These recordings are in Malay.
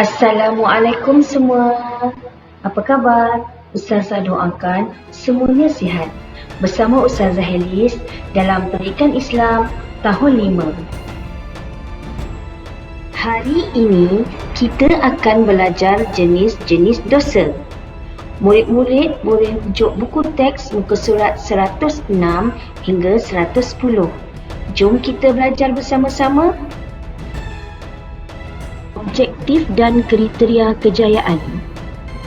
Assalamualaikum semua. Apa khabar? Ustazah doakan semuanya sihat. Bersama Ustazah Helis dalam Pendidikan Islam tahun 5. Hari ini kita akan belajar jenis-jenis dosa. Murid-murid boleh rujuk buku teks muka surat 106 hingga 110. Jom kita belajar bersama-sama. Objektif dan kriteria kejayaan.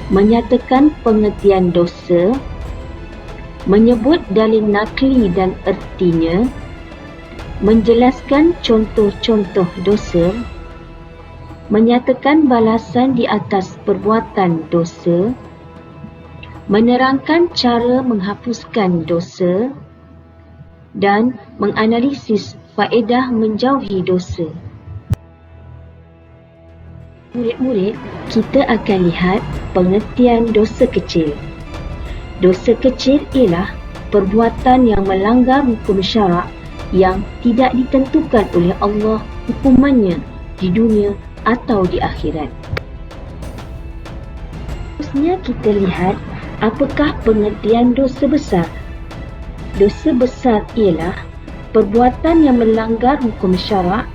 Menyatakan pengertian dosa, menyebut dalil nakli dan ertinya, menjelaskan contoh-contoh dosa, menyatakan balasan di atas perbuatan dosa, menerangkan cara menghapuskan dosa, dan menganalisis faedah menjauhi dosa. Murid-murid, kita akan lihat pengertian dosa kecil. Dosa kecil ialah perbuatan yang melanggar hukum syarak yang tidak ditentukan oleh Allah hukumannya di dunia atau di akhirat. Seterusnya kita lihat apakah pengertian dosa besar. Dosa besar ialah perbuatan yang melanggar hukum syarak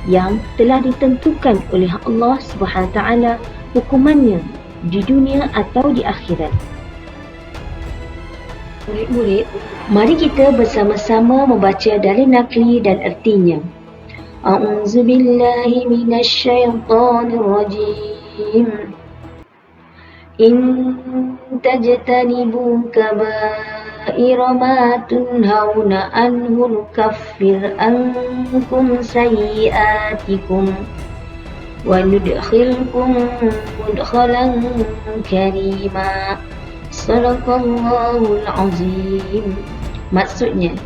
yang telah ditentukan oleh Allah SWT hukumannya di dunia atau di akhirat. Murid-murid, mari kita bersama-sama membaca dalil nakli dan ertinya. A'udzubillahi minasyaitonirrajim. In tajtanibu kaba'ira ma tunhauna anhu nukaffir ankum sayyi'atikum wa nudkhilkum mudkhalan karima. Sadaqallahul azim. Maksudnya,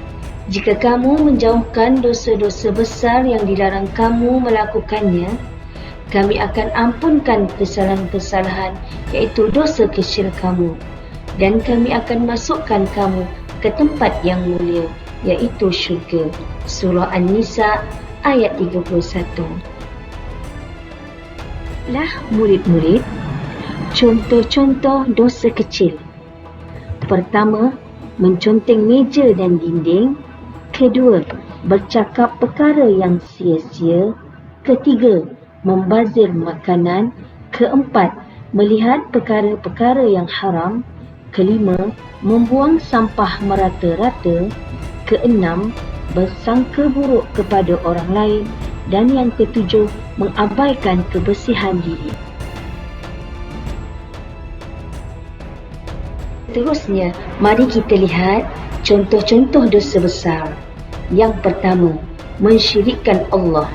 jika kamu menjauhkan dosa-dosa besar yang dilarang kamu melakukannya, kami akan ampunkan kesalahan-kesalahan iaitu dosa kecil kamu, dan kami akan masukkan kamu ke tempat yang mulia iaitu syurga. Surah An-Nisa ayat 31. Lah murid-murid, contoh-contoh dosa kecil. Pertama, menconteng meja dan dinding. Kedua, bercakap perkara yang sia-sia. Ketiga, membazir makanan. Keempat, melihat perkara-perkara yang haram. Kelima, membuang sampah merata-rata. Keenam, bersangka buruk kepada orang lain. Dan yang ketujuh, mengabaikan kebersihan diri. Seterusnya, mari kita lihat contoh-contoh dosa besar. Yang pertama, mensyirikkan Allah.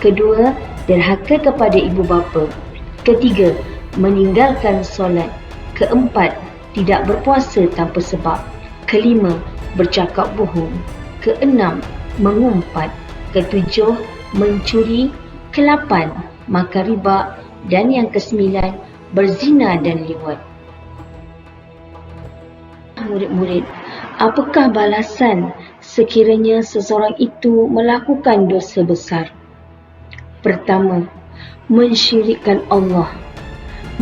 Kedua, derhaka kepada ibu bapa. Ketiga, meninggalkan solat. Keempat, tidak berpuasa tanpa sebab. Kelima, bercakap bohong. Keenam, mengumpat. Ketujuh, mencuri. Kelapan, makan riba. Dan yang kesembilan, berzina dan liwat. Murid-murid, apakah balasan sekiranya seseorang itu melakukan dosa besar? Pertama, mensyirikkan Allah.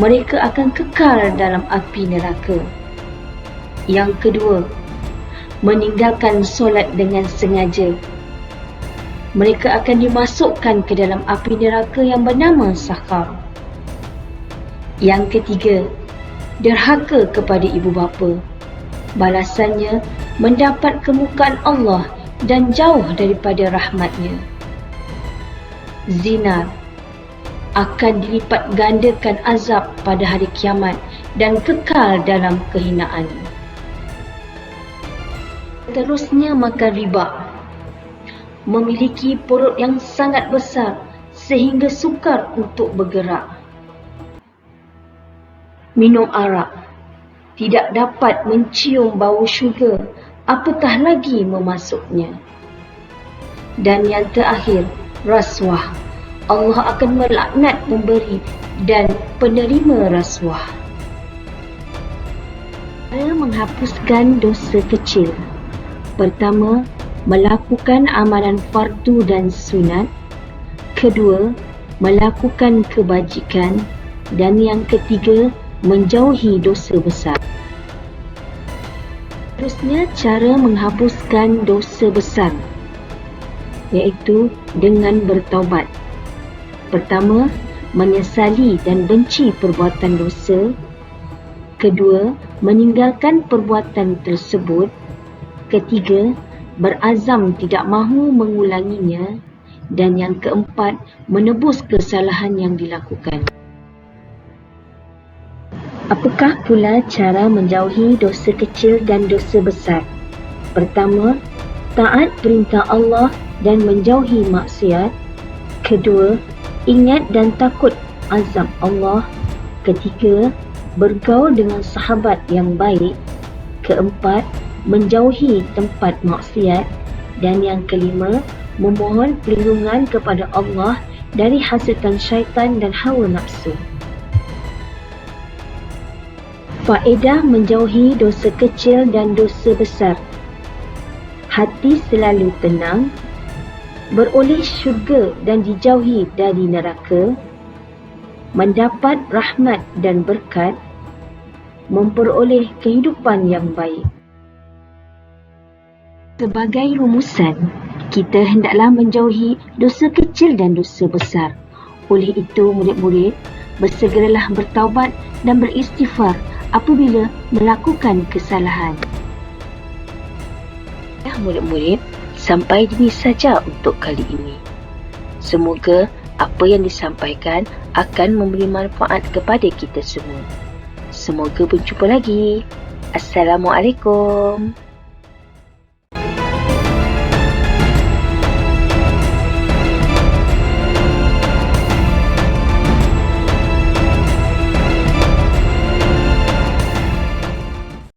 Mereka akan kekal dalam api neraka. Yang kedua, meninggalkan solat dengan sengaja. Mereka akan dimasukkan ke dalam api neraka yang bernama Sakhar. Yang ketiga, derhaka kepada ibu bapa. Balasannya mendapat kemurkaan Allah dan jauh daripada rahmatnya. Zina akan dilipat gandakan azab pada hari kiamat dan kekal dalam kehinaan. Seterusnya, makan riba. Memiliki perut yang sangat besar sehingga sukar untuk bergerak. Minum arak. Tidak dapat mencium bau syurga, apatah lagi memasuknya. Dan yang terakhir, rasuah. Allah akan melaknat pemberi dan penerima rasuah. Cara menghapuskan dosa kecil. Pertama, melakukan amalan fardu dan sunat. Kedua, melakukan kebajikan. Dan yang ketiga, menjauhi dosa besar. Terusnya, cara menghapuskan dosa besar, iaitu dengan bertaubat. Pertama, menyesali dan benci perbuatan dosa. Kedua, meninggalkan perbuatan tersebut. Ketiga, berazam tidak mahu mengulanginya. Dan yang keempat, menebus kesalahan yang dilakukan. Apakah pula cara menjauhi dosa kecil dan dosa besar? Pertama, taat perintah Allah dan menjauhi maksiat. Kedua, ingat dan takut azab Allah. Ketiga, bergaul dengan sahabat yang baik. Keempat, menjauhi tempat maksiat. Dan yang kelima, memohon perlindungan kepada Allah dari hasutan syaitan dan hawa nafsu. Faedah menjauhi dosa kecil dan dosa besar. Hati selalu tenang, beroleh syurga dan dijauhi dari neraka, mendapat rahmat dan berkat, memperoleh kehidupan yang baik. Sebagai rumusan, kita hendaklah menjauhi dosa kecil dan dosa besar. Oleh itu, murid-murid, bersegeralah bertaubat dan beristighfar apabila melakukan kesalahan. Ya, murid-murid, sampai di sini saja untuk kali ini. Semoga apa yang disampaikan akan memberi manfaat kepada kita semua. Semoga berjumpa lagi. Assalamualaikum.